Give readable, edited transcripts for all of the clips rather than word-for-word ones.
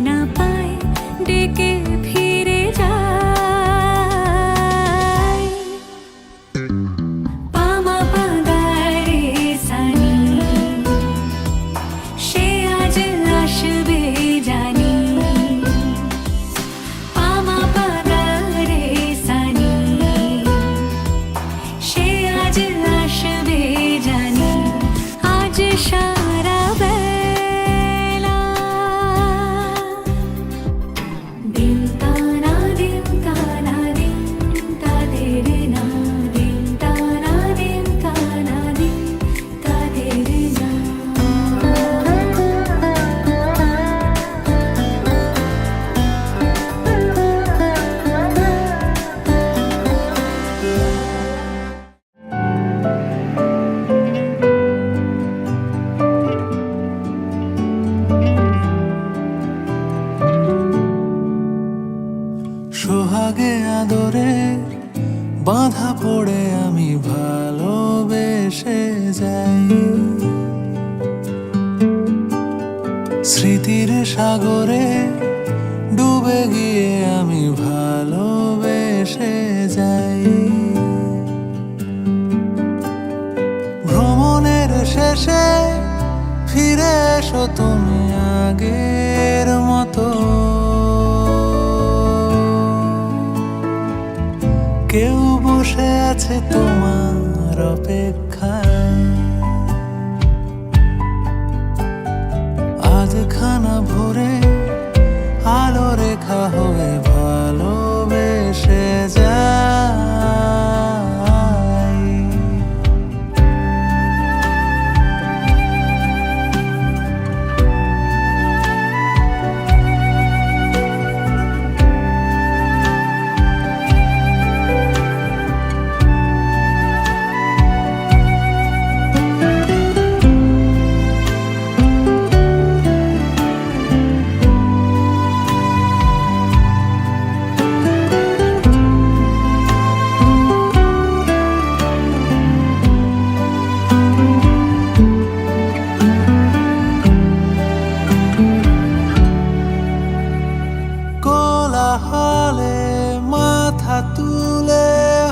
না পায় ডেকে ফিরে যায়। পামা পাগারে সানি সে আজ আসবে জানি। পামা পাগারে সানি সে আজ আসবে জানি। আজ সারা বেলা দিন তানা দিন তানা দিন তাদের না দিন তানা দিন তানা দিন তাদের না। সোহাগে আদরে বাঁধা পড়ে আমি ভালোবেসে যাই। স্মৃতির সাগরে ডুবে গিয়ে আমি ভালোবেসে যাই। ভ্রমণের শেষে ফিরে এসো তুমি আগের মতো। কেউ বসে আছে তোমার অপেক্ষায়। আজ খানা ভরে আলো রেখা হয়ে ভালোবেসে যাই। কোলাহলে মাথা তুলে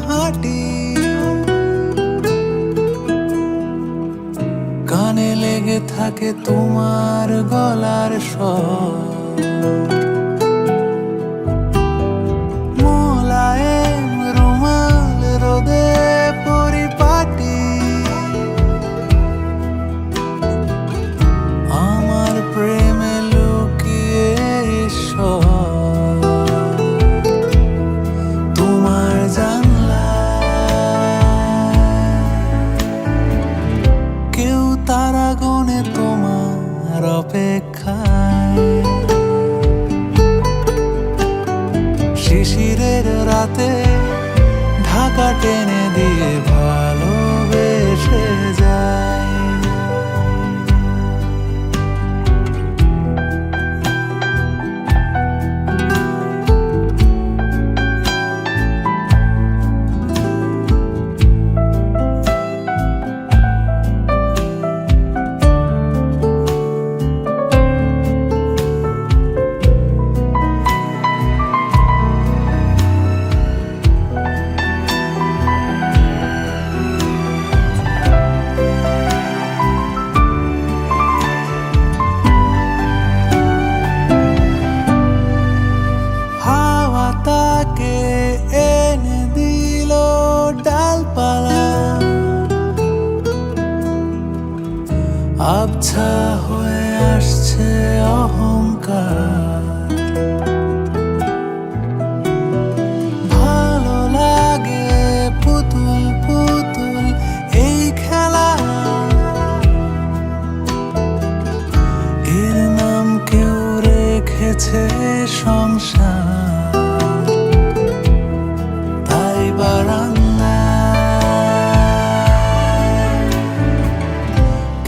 হাঁটি, কানে লেগে থাকে তোমার গলার স্বর। মোলায়েম রুমাল রোদে পরিপাটি, আমার প্রেমে লুকিয়ে ঈশ্বর। তোমার জানলায় কেউ তারা গনে তোমার অপেক্ষায়। শিশিরের রাতে ঢাকা টেনে দিয়ে ভালোবেসে যায়। তাকে এনে দিল ডালপালা, আবছা হয়ে আসছে অহংকার। ভালো লাগে পুতুল পুতুল এই খেলা, এর নাম কেউ রেখেছে সংসার।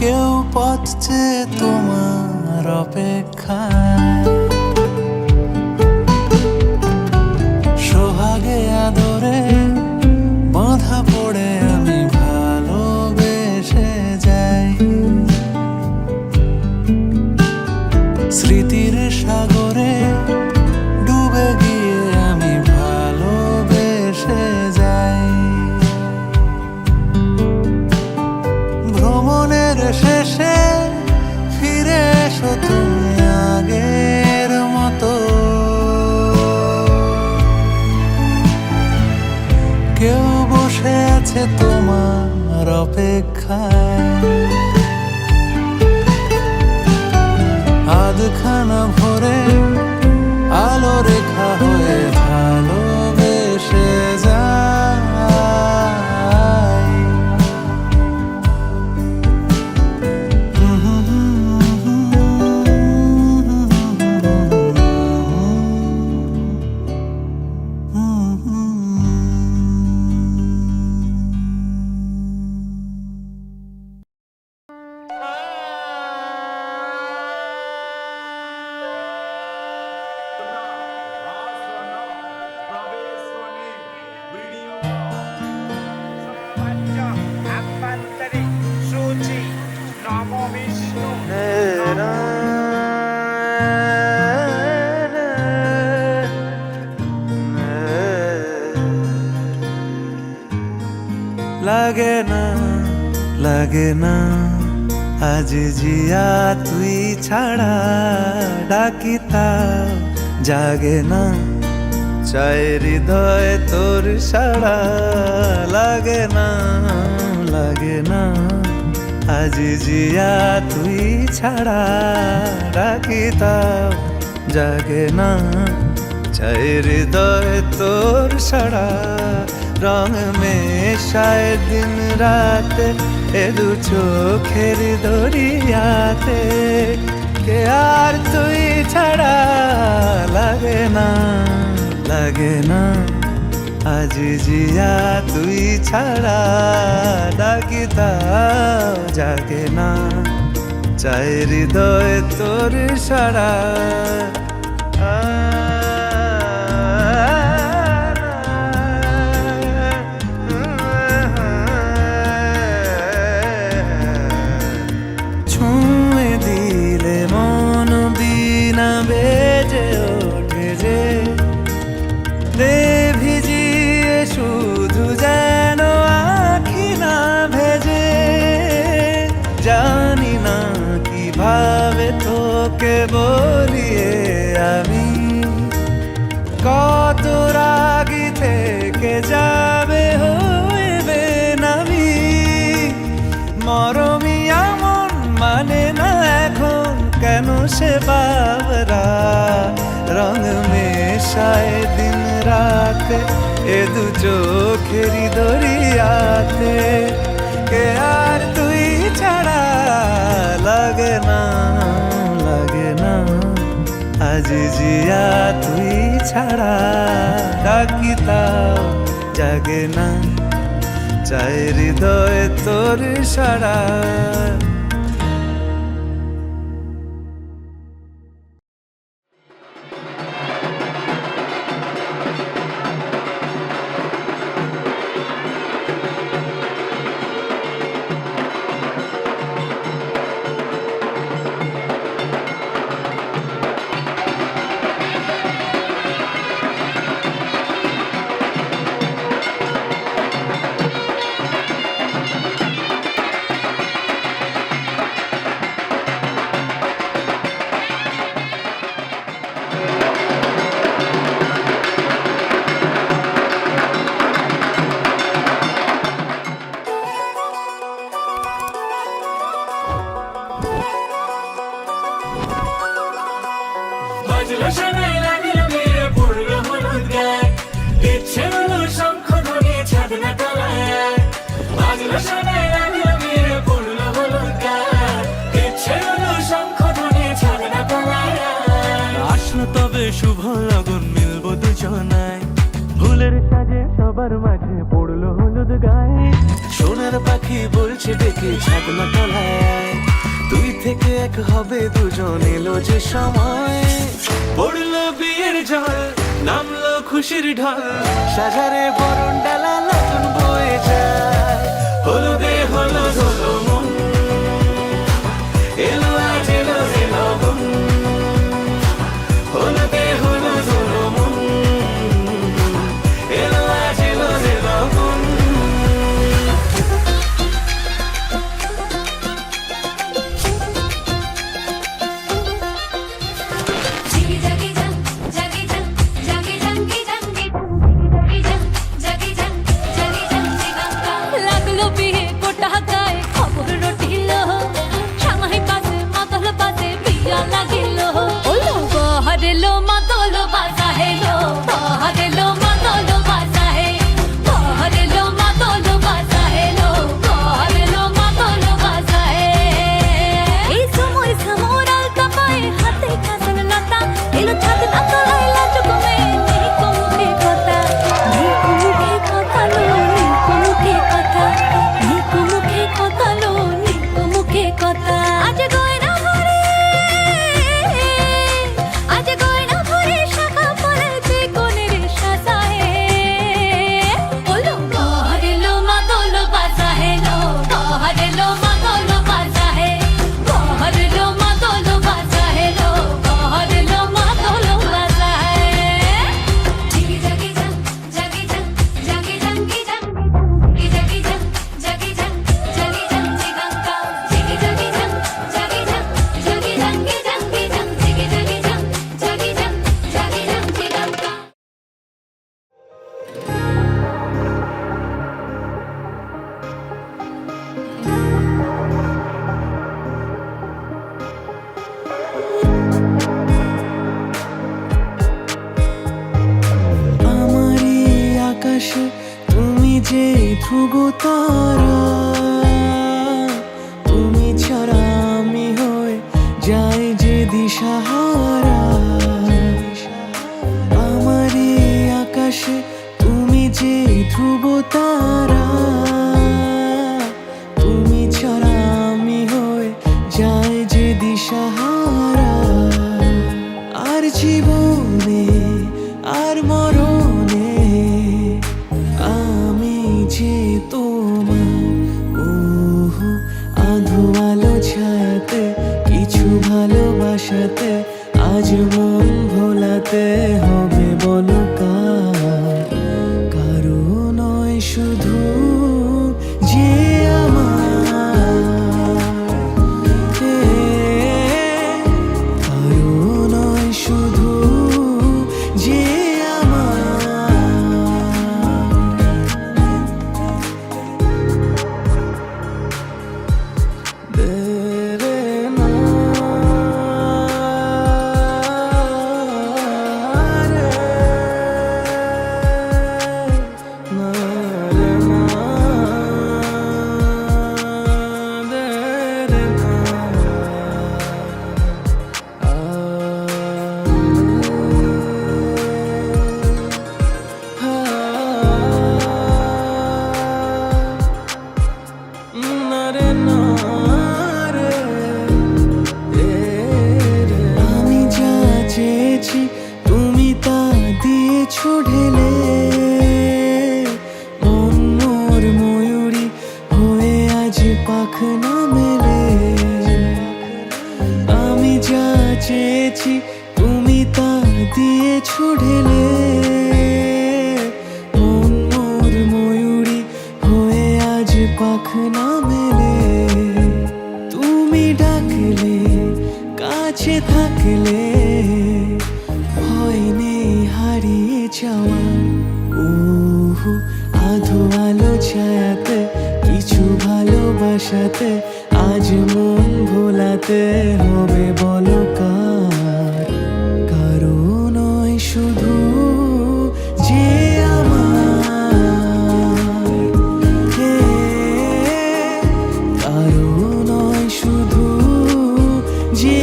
কেউ পথ চেয়ে তোমার অপেক্ষায়। সোহাগে আদরে বাঁধা পড়ে আমি ভালোবেসে যাই। স্মৃতির সাগর অপেক্ষায় আধখানা ভরে আলো রেখা হয়ে ভালোবেসে যায়। আভ্যন্তরী সূচি নম বিষ্ণু লাগে না লাগে না আজ জিয়া তুই ছাড়া ডাকিতা জাগে না চাই হৃদয় তোর সাড়া লাগে না লাগে না আজ জিয়া তুই ছাড়া ডাকিতা জাগে না চাই হৃদয় তোর সাড়া রং মেশায় দিন রাত এ দু চোখের দরিয়াতে কে আর তুই ছাড়া লাগে না লাগে না আজ জিয়া তুই ছাড়া ডাকিতা জাগে না চাই হৃদয় তোর সাড়া ছুঁয়ে দিলে মন বিনা বেজে ওঠে যে দে ভিজিয়ে শুধু যেন আখি না ভেজে জানি না কিভাবে তোকে বলিয়ে আমি কত রাগি থেকে যাবে হইবে নামি মরমিয়া মন মানে না এখন কেন সে বাবরা রং মেশায় দিন রাত এ দু চোখেরি দরিয়াতে কে আর তুই ছাড়া লাগে না লাগে না আজ জিয়া তুই ছাড়া ডাকিতাও জাগে না চাই হৃদয় তোর সাড়া বাজলো শোনাই লাগিল মেরে পড়লো হলুদ গায়ে ইচ্ছে হলো শঙ্খ ধরে ছাদ না তলায় বাজলো শোনাই লাগিল মেরে পড়লো হলুদ গায়ে ইচ্ছে হলো শঙ্খ ধরে ছাদ না তলায় আসলো তবে শুভ লগন মিলবো দুজনায় ফুলের সাজে সবার মাঝে পড়লো হলুদ গায়ে সোনার পাখি বলছে ডেকে ছাদনা তলায় দুই থেকে এক হবে দুজন এলো যে সময় পড়লো বিয়ের জল নামলো খুশির ঢল সাজারে বরণ ডালা নতুন বয়ে যায় হলুদে হলুদ হলো মন এলো আজ এলো যে লগন হলুদে হলুদ হলো মন এলো আজ এলো যে লগন জিগি জাগি জাং জাগি জাং জাগি জাঙ্গি জাঙ্গি জাগি জাং জাগি জাং জাগি জাঙ্গি গাঙ্গা লাগলো বিয়ে কোটা এলো ছাদ না তলায় লাজুক মেয়ে নেই কো মুখে কথা নেই কো মুখে কথা লো নেই কো মুখে কথা নেই কো মুখে কথা লো নেই কো মুখে কথা আজ গয়না ভরে আজ গয়না ভরে শাখা পড়েছে কোনের সাজায় বলো গহরেলো মাদলো বাজা হেলো গহরেলো মাদলো বাজা হে গহরেলো মাদলো বাজা হেলো গহরেলো মাদলো বাজা হে জিগি জাগি জাং জাগি জাং জাগি জাঙ্গি জাং জিগি জাগি জাং জাগি জাং জাগি জাং জিগাঙ্কা জিগি জাগি জাং জাগি জাং জাগি জাঙ্গি জাঙ্গি জাং জিগি জাগি জাং জাগি জাং জাগি জাং জিগাঙ্কা আমারই আকাশে তুমি যে ধ্রুব তারা তুমি ছাড়া আমি হয়ে যাই যে দিশাহারা আমারই আকাশে তুমি যে ধ্রুব তারা তুমি ছাড়া আমি হয়ে যাই যে দিশাহারা আর জীবনে আর মরণে আমি যে তোমার ওহো আধো আলো ছায়াতে কিছু ভালোবাসাতে আজ মন ভোলাতে হবে বলো কারো নয় শুধু যে আমার কারো নয় শুধু যে আমি যা চেয়েছি তুমি তা দিয়েছো ঢেলে মন মোর ময়ূরী হয়ে আজ পাখনা মেলে আমি যা চেয়েছি তুমি তা দিয়েছো ঢেলে মন মোর ময়ূরী হয়ে আজ পাখনা মেলে তুমি ডাকলে কাছে থাকলে ভয় নেই হারিয়ে যাওয়া ওহো আধো আলো ছায়াতে কিছু ভালোবাসাতে আজ মন ভোলাতে হবে বলো কারো নয় শুধু যে আমার কারো নয় শুধু যে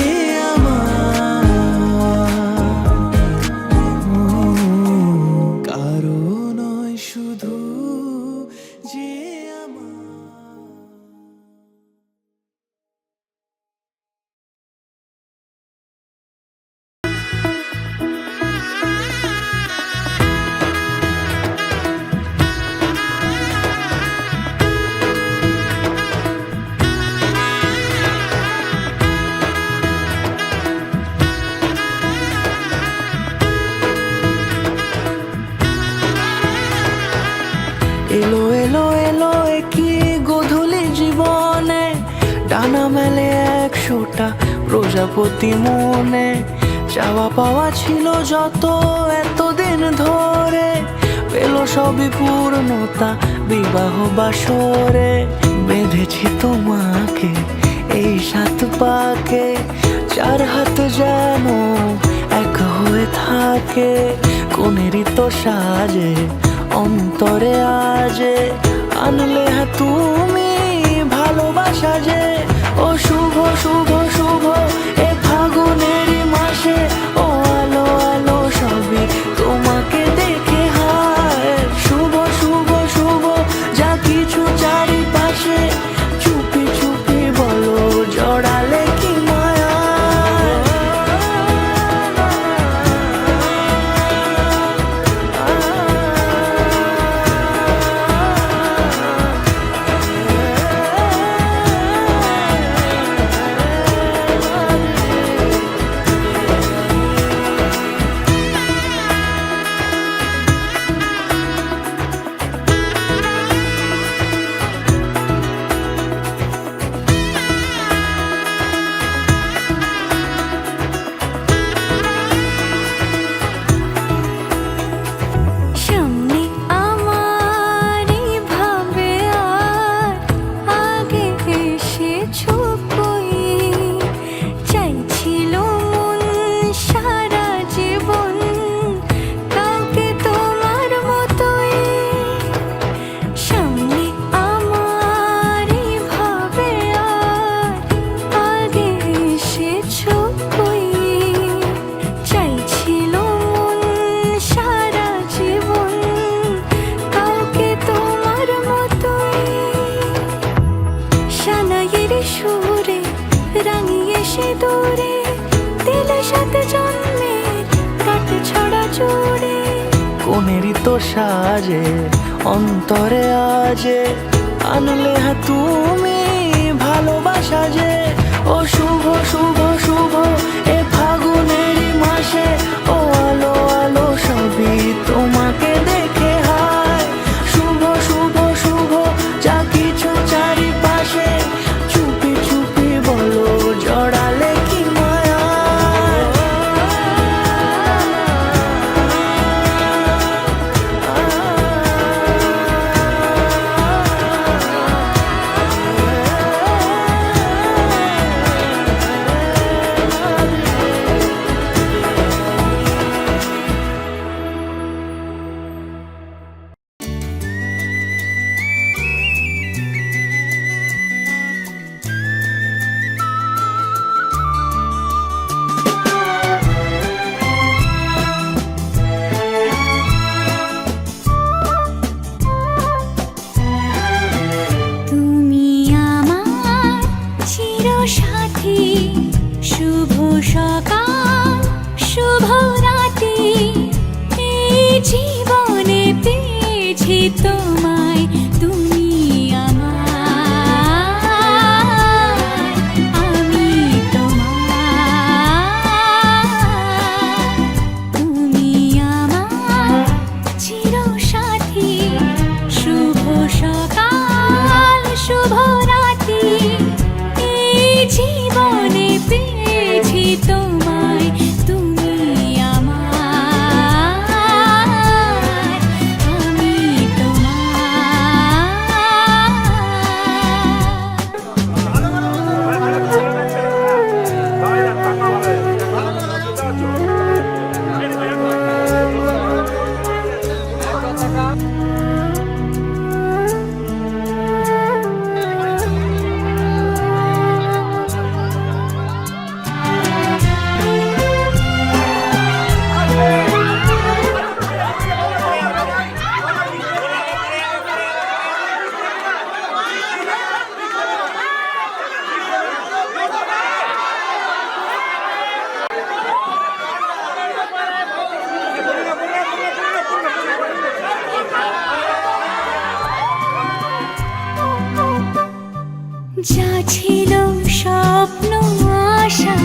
কারো নয় শুধু যে আমার এলো এলো এলো কি গোধূলি জীবনে ডানা মেলে 100টা প্রজাপতি মনে চাওয়া পাওয়া ছিল যত এতদিন ধরে পেল সবই পূর্ণতা বিবাহ বাসরে বেঁধেছি তোমাকে এই 7 পাকে 4 হাত যেন এক হয়ে থাকে কোনেরই তো সাজে অন্তরে আজে আনলে তুমি ভালোবাসা যে ও শুভ শুভ শুভ এ ফাগুনেরই মাসে ও সিঁদুরে দিলে সাত জন্মের কাট ছড়া জুড়ে। কোনেরই তো সাজে অন্তরে আজে আনলে হ্যাঁ তুমি ভালোবাসা যে। ও শুভ শুভ শুভ এ ফাগুনেরই মাসে, ও আলো আলো সবই তোমাকে দেখে হায়। শুভ শুভ শুভ যা কিছু চারিপাশে, চুপি চুপি বলো জড়ালে কি মায়া। তুমি আমার চিরসাথী, শুভ সকাল শুভ রাতি। এই জীবনে পেয়েছি তোমায়, তুমি আমার, আমি তোমার। তুমি আমার চিরসাথী, শুভ সকাল শুভ রাতি। এই জীবনে পেয়েছি তোমায়, তুমি আমার, আমি তোমার। যা ছিল স্বপ্ন আশা,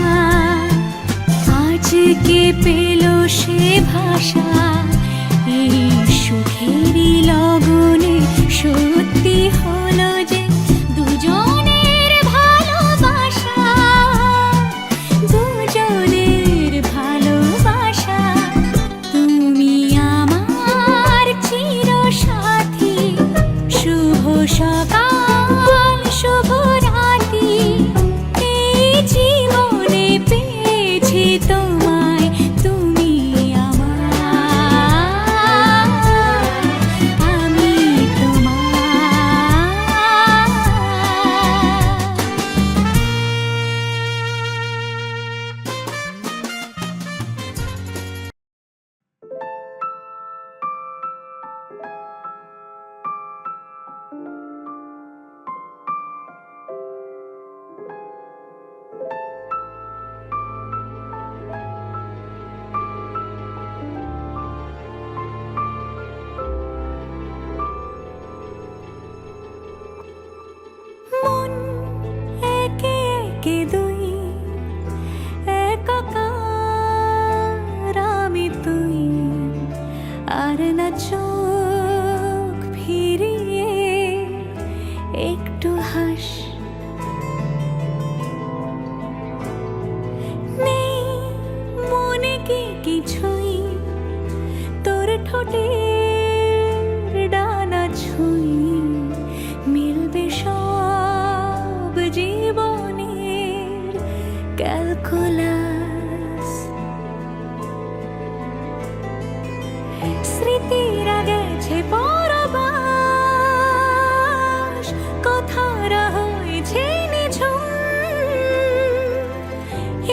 আজকে পেল সে ভাষা। এই সুখেরই লগনে সত্যি হলো যে দুজনের ভালোবাসা, দুজনের ভালোবাসা। তুমি আমার চিরসাথী, শুভ সকাল শুভ রাতি। এই জীবনে পেয়েছি তোমায়, তুমি আমার, আমি মন একে একে দুই, একাকার আমি তুই। আর না চোখ ফিরিয়ে একটু হাস, নেই মনে কি কিছুই, তোর ঠোঁটের ডানা ছুঁই। মিলবে সব জীবনের ক্যালকুলাস, স্মৃতিরা গেছে পরবাস, কথারা হয়েছে নিঝুম।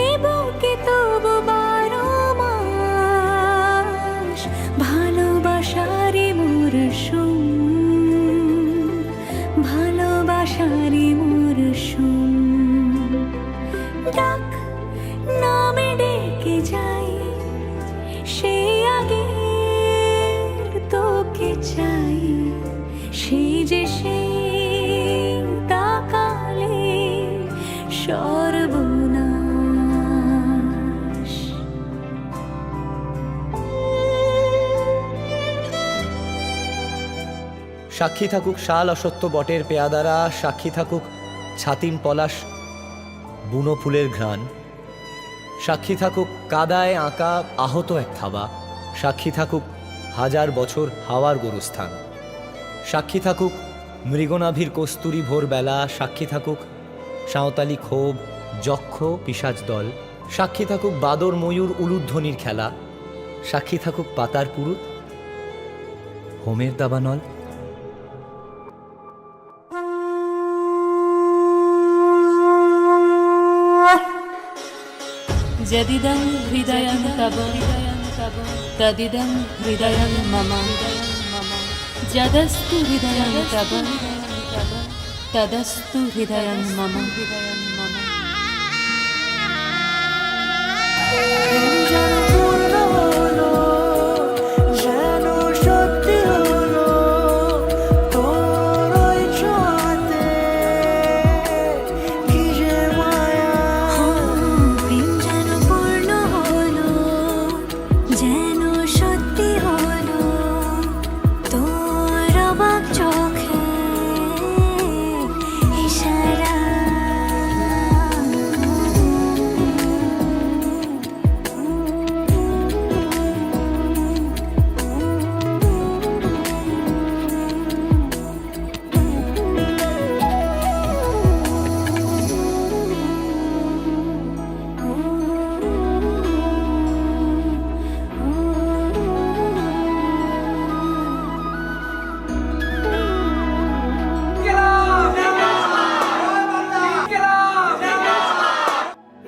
এ বুকে তবু 12 মাস ভালোবাসারই মরশুম, ভালোবাসারই মরশুম। ডাক চাই সেই যে সেই তাকালে সর্বনাশ। সাক্ষী থাকুক শাল অসত্য বটের পেয়াদারা, সাক্ষী থাকুক ছাতিম পলাশ বুনো ফুলের ঘ্রাণ, সাক্ষী থাকুক কাদায় আঁকা আহত এক থাবা, সাক্ষী থাকুক হাজার বছর হাওয়ার গোরস্থান, সাক্ষী থাকুক মৃগনাভির কস্তুরী ভোরবেলা, সাক্ষী থাকুক সাঁওতালি ক্ষোভ যক্ষ পিশাচ দল, সাক্ষী থাকুক বাদর ময়ূর উলুধ্বনির খেলা, সাক্ষী থাকুক পাতার পুরুত হোমের দাবানল। যদিদং হৃদয়ং তব তদিদং হৃদয়ং মম, যদস্তু হৃদয়ং তব তদস্তু হৃদয়ং মম।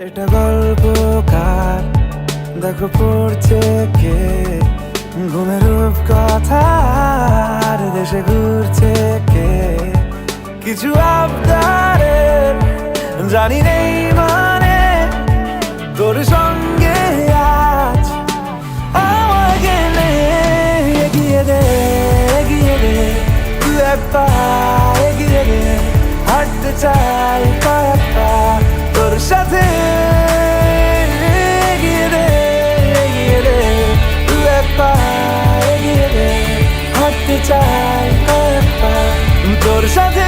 এটা গল্পকার দেখো পড়ছে কে, ঘুমের রূপকথার দেশে ঘুরছে কে, কিছু আবদারের জানি নেই মানে তোর সঙ্গে আজ আমায় গেলে এগিয়ে দে তুই এক পা এগিয়ে দে, হাঁটতে চাই কয়েক পা তোর সাথে, এগিয়ে দে তুই এক পা এগিয়ে দে, হাঁটতে চাই কয়েক পা তোর সাথে।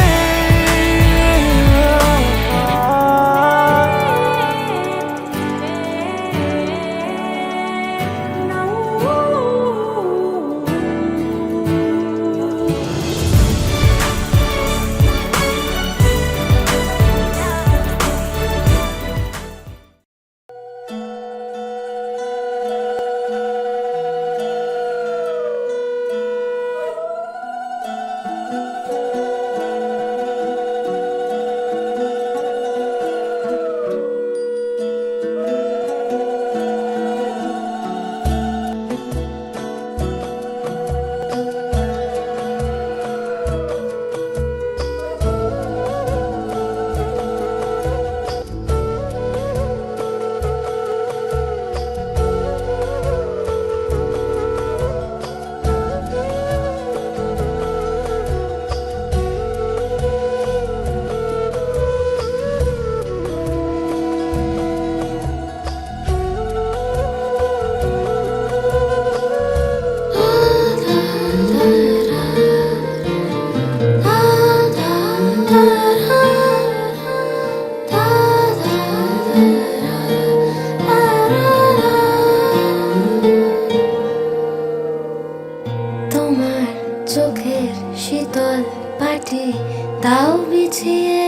তাও বিছিয়ে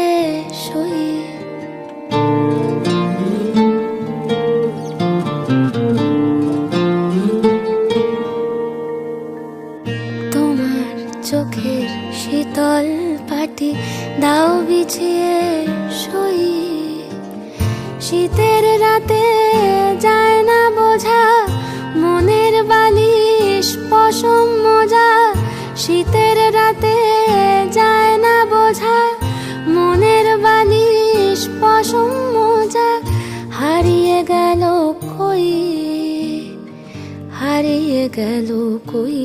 শুই, তোমার চোখের শীতল পাটি দাও বিছিয়ে শুই, শীতের রাতে যায় না বোঝা মনের বালিশ পশম মোজা, শীতের রাতে যায় না বোঝা মনের বালিশ পশম মোজা, হারিয়ে গেল কই হারিয়ে গেল কই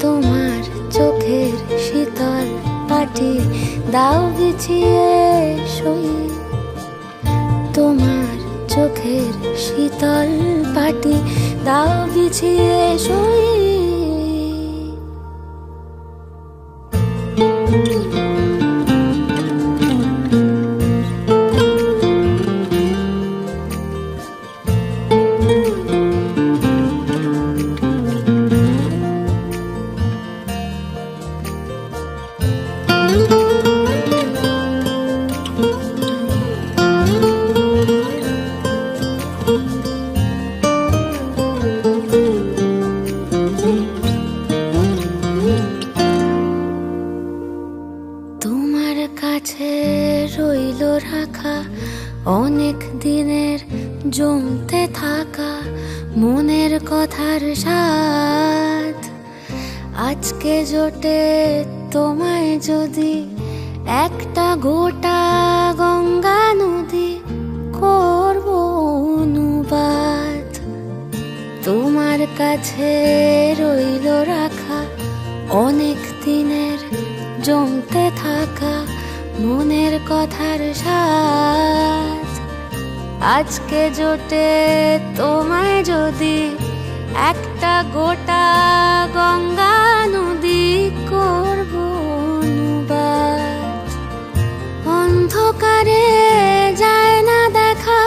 তোমার চোখের শীতল পাটি দাও বিছিয়ে সই তোমার চোখের শীতল পাটি দাও বিছিয়ে সই তোমার কাছে রইল রাখা অনেক দিনের জমতে থাকা মনের কথার স্বাদ আজকে জোটে তোমায় যদি একটা গোটা গঙ্গা নদী করব অনুবাদ তোমার কাছে রইল রাখা অনেক দিনের জমতে থাকা মনের কথার স্বাদ আজকে জোটে তোমায় যদি একটা গোটা গঙ্গা নদী করব অনুবাদ অন্ধকারে যায় না দেখা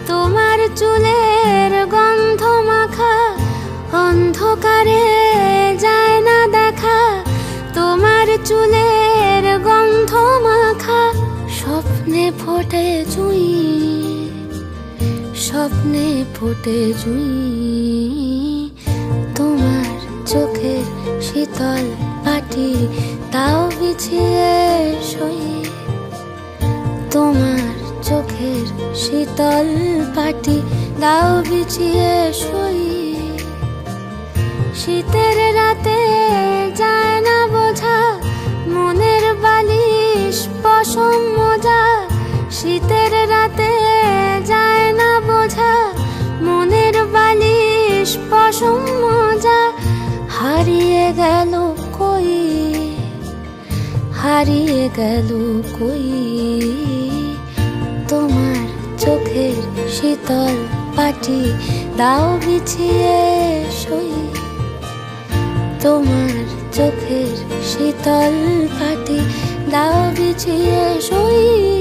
তোমার চুলের গন্ধ মাখা অন্ধকারে যায় না দেখা তোমার চুলের গন্ধ মাখা স্বপ্নে ফোটে জুঁই স্বপ্নে ফোটে জুঁই তোমার চোখের শীতল পাটি তাও বিছিয়ে সই তোমার চোখের শীতল পাটি দাও বিছিয়ে সই শীতের রাতে যায় না বোঝা মনের বালিশ পশম মোজা শীতের রাতে যায় না বোঝা মনের বালিশ পশম মোজা হারিয়ে গেল কই হারিয়ে গেল কই তোমার চোখের শীতল পাটি দাও বিছিয়ে সই তোমার চোখের শীতল পাটি দাও বিছিয়ে সই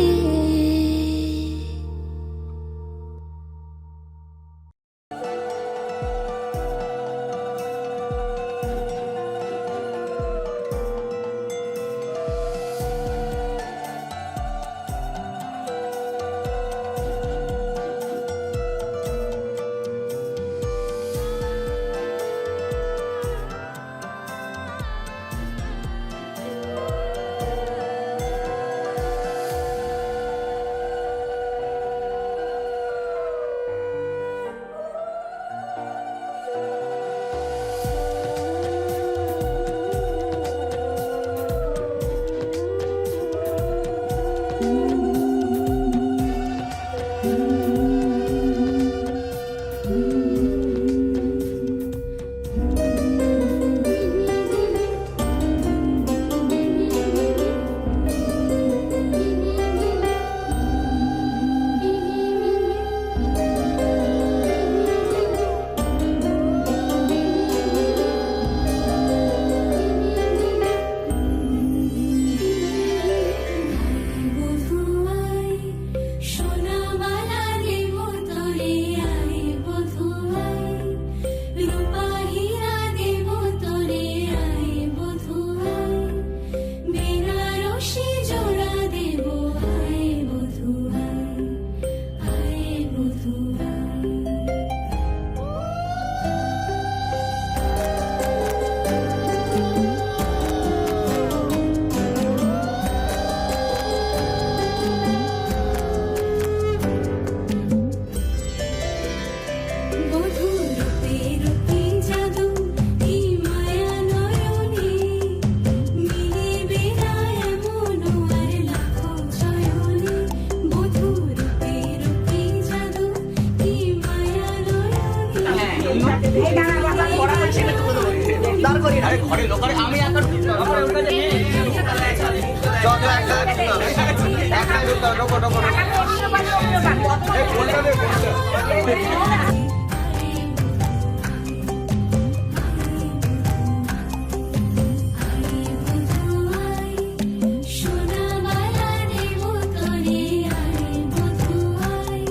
সোনা মালা দেব তোরে আয় বধুয়াই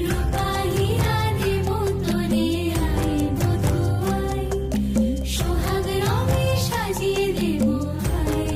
রূপা হীরা দেব তোরে আয় বধুয়াই সোহাগ রঙে সাজিয়ে দেব আয়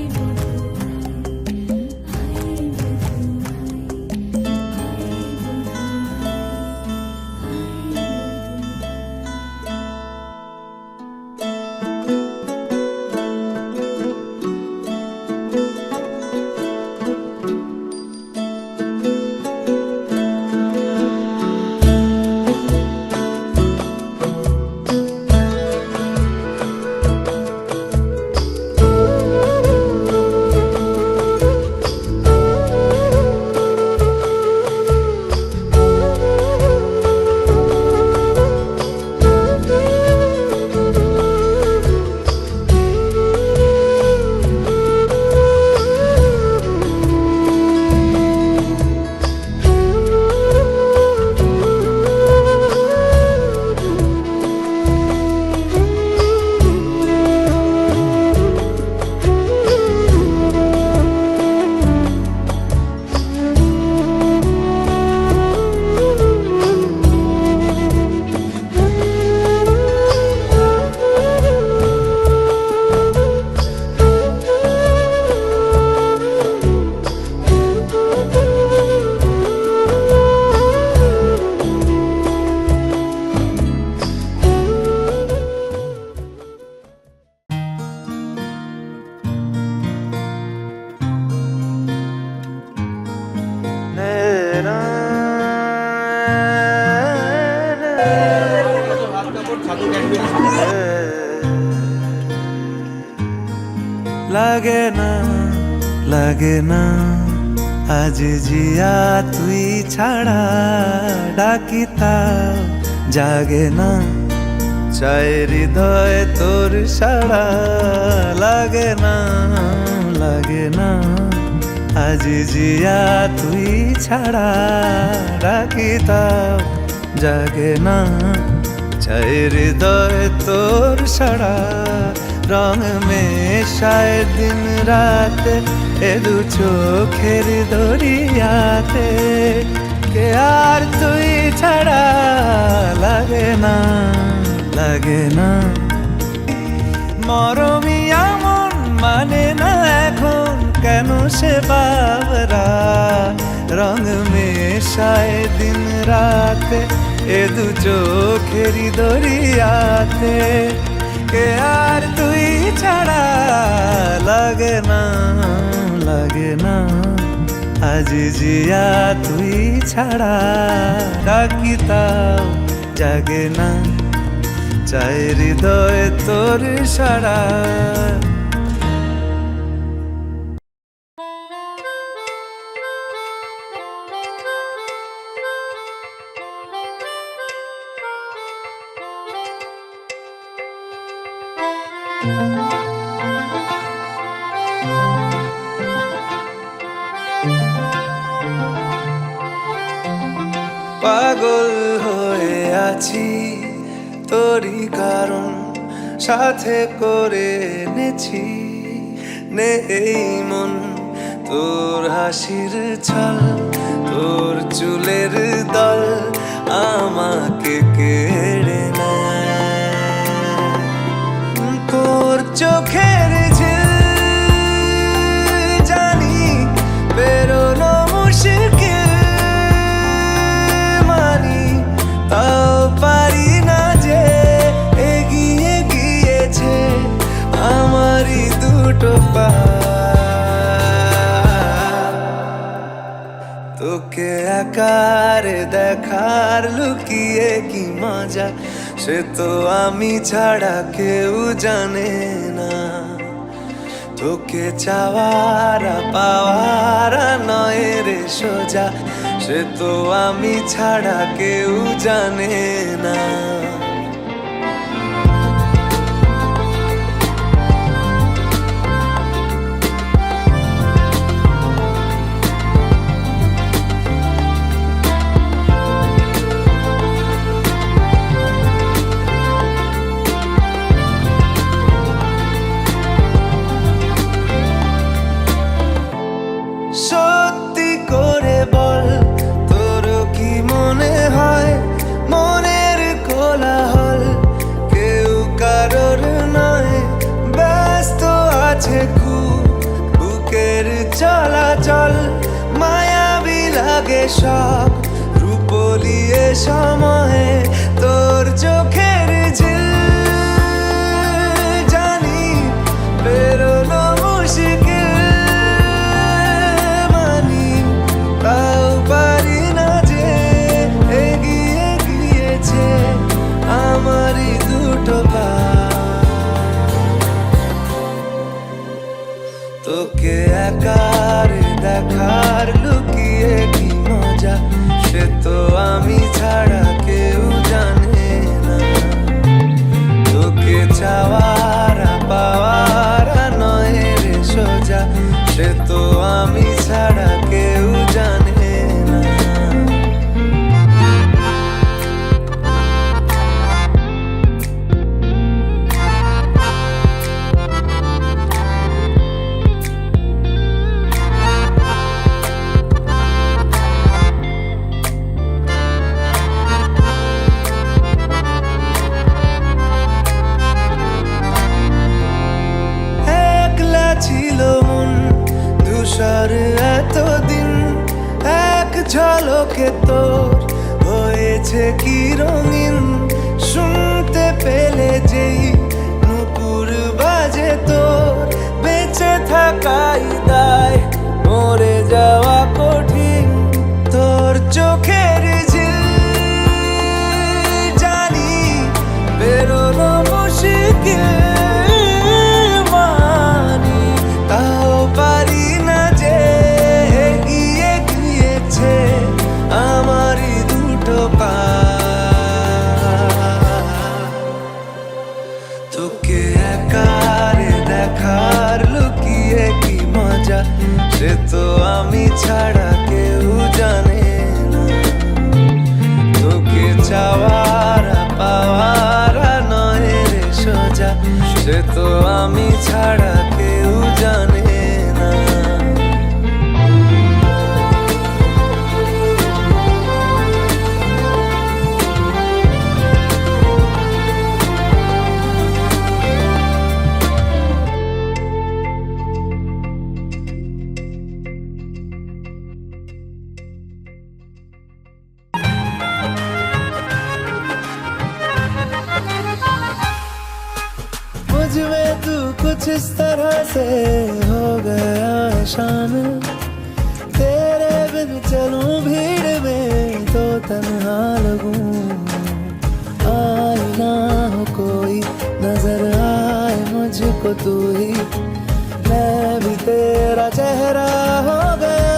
লাগে না লাগে না আজ জিয়া তুই ছাড়া ডাকিতাম জাগে না চায় হৃদয় তোর সাড়া লাগে না আজ জিয়া তুই ছাড়া ডাকিতাম জাগে না চায় হৃদয় তোর সাড়া রং মেশায় দিন রাত এ দু চোখের দরিয়াতে কে আর তুই ছাড়া লাগে না মরমিয়া মন মানে না এখন কেন সে বাবরা রং মেশায় দিন রাতে এ দু চোখের দরিয়াতে কে আর তুই ছাড়া লাগে না আজ জিয়া তুই ছাড়া ডাকিতাম জাগে না চায় হৃদয় তোর সাড়া পাগল হয়ে আছি তোরই কারণ সাথে করে এনেছি নেই মন তোর হাসির ছল তোর চুলের দল আমাকে কেড়ে নেয় তোর চোখের ঝিল জানি বেরোনো মুশকিল মানি তাও পারি না যে এগিয়ে গিয়েছে আমারই দুটো পা তোকে আকার দেখার লুকিয়ে কি মজা সে তো আমি ছাড়া কেউ জানে না তোকে চাওয়ারা পাওয়ারা নয় রে সোজা সে তো আমি ছাড়া কেউ জানে না চল মায়াবী লাগে সব রূপলিয়ে সময়ে তোর চোখের ঝিল জানি বেরোনো মুশকিল মানি তাও পারি না যে এগিয়ে গিয়েছে আমারই দুটো পা তোকে একার দেখার লুকিয়ে কি মজা সে তো আমি ছাড়া কেউ জানে না তোকে চাওয়ার পাওয়ার নয় রে সোজা সে তো আমি ছাড়া কেউ জানে না একলা ছিল মন ধূসর এতদিন এক ঝলকে তোর হয়েছে কি রঙিন শুনতে পেলে যেই নুপুর বাজে তোর বেঁচে থাকাই দায় মরে যাওয়া কঠিন তোর চোখের ঝিল জানি বেরোনো মুশকিল মানি তাও পারি না যে এগিয়ে গিয়েছে আমারই দুটো পা তোকে একারে দেখার লুকিয়ে কি মজা সে তো আমি ছাড়া কেউ জানে না তোকে চাওয়ার পাওয়ার নয় রে সোজা সে তো আমি ছাড়া কেউ জানে না मुझ में तू कुछ इस तरह से हो गया है शामिल तेरे बिन चलूं भीड़ में तो तन्हा लगूं आए ना हो कोई नजर आए मुझको तू ही मैं भी तेरा चेहरा हो गया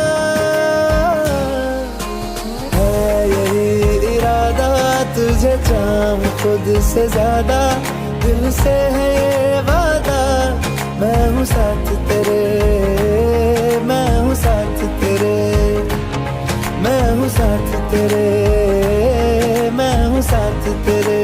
है यही इरादा तुझे चाहूं खुद से ज्यादा दिल से है ये वादा मैं हूँ साथ तेरे मैं हूँ साथ तेरे मैं हूँ साथ तेरे मैं हूँ साथ तेरे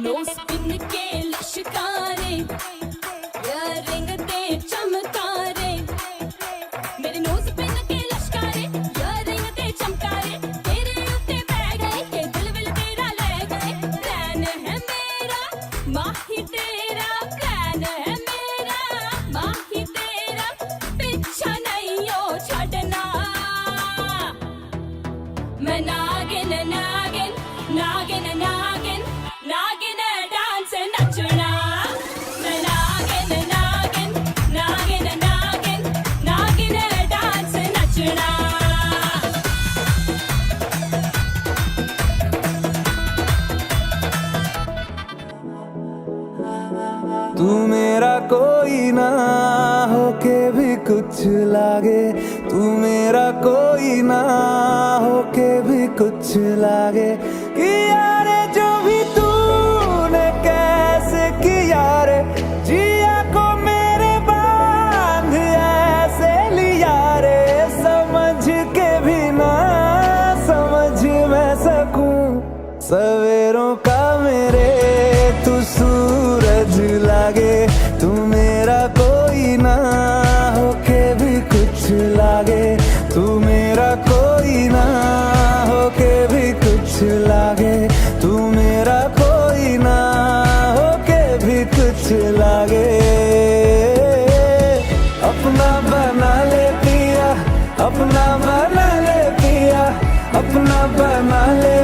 नोस पिन के लश्कारे इयरिंग ते चमकारे मेरे नोस पिन के लश्कारे इयरिंग ते चमकारे तेरे उत्ते पै गए के दिल विल तेरा ले गए प्लान है मेरा माही तेरा प्लान है मेरा माही तेरा पीछा नहीं ओ छड़ना मैं नागिन नागिन नागिन नागिन नागिन डांस नचना मैं नागिन नागिन नागिन नागिन नागिन डांस नचना तू मेरा कोई ना होके भी कुछ लागे तू मेरा कोई ना होके भी कुछ लागे कि यारे जो भी तूने कैसे किया रे जिया को मेरे बांध ऐसे लिया मेरे तू सूरज लागे, तू मेरा कोई ना होके भी कुछ लागे, तू मेरा कोई ना होके भी कुछ लागे, तू मेरा कोई ना होके भी कुछ लागे। अपना बना ले पिया, अपना बना ले पिया, अपना बना ले